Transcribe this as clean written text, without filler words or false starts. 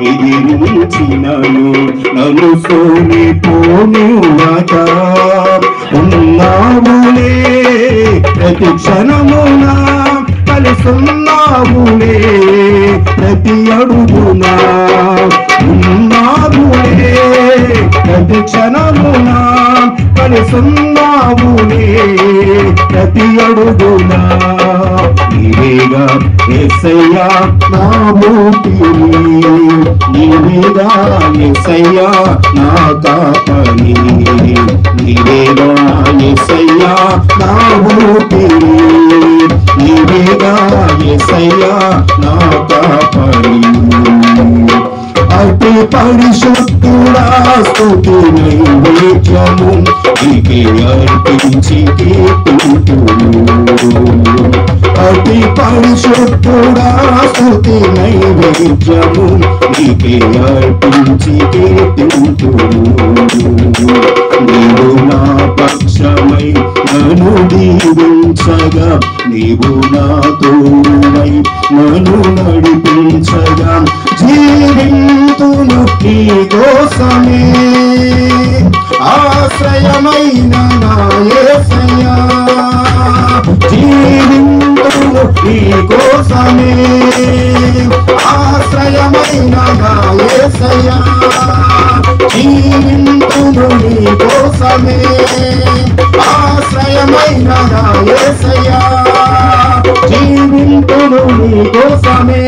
ఎదిరించినను నన్ను సోని పోనివ్వక ఉన్నావులే ప్రతి క్షణమునా కలిసున్నావులే ప్రతి అడుగునా ఉన్నావులే ప్రతి క్షణమునా కలిసున్నావులే ప్రతి అడుగునా నీవేగా యేసయ్యా నా ఊపిరి నీవేగా యేసయ్యా నా కాపరి నీవేగా యేసయ్యా నా ఊపిరి నీవేగా యేసయ్యా నా కాపరి అతి పరిశుద్ధుడా స్తుతి నైవేద్యము నీకే అర్పించి కీర్తింతును అతి పరిశుద్ధుడా స్తుతి నైవేద్యము నీకే అర్పించి కీర్తింతును నీవు నా పక్షమై నన్ను దీవించగా నీవు నా తోడువై నన్ను నడిపించగా జీవింతును నీ కోసమే ఆశ్రయమైన నా యేసయ్యా జీవింతును నీ కోసమే ఆశ్రయమైన నా యేసయ్యా జీవింతును నీ కోసమే ఆశ్రయమైన నా యేసయ్యా జీవింతును నీ కోసమే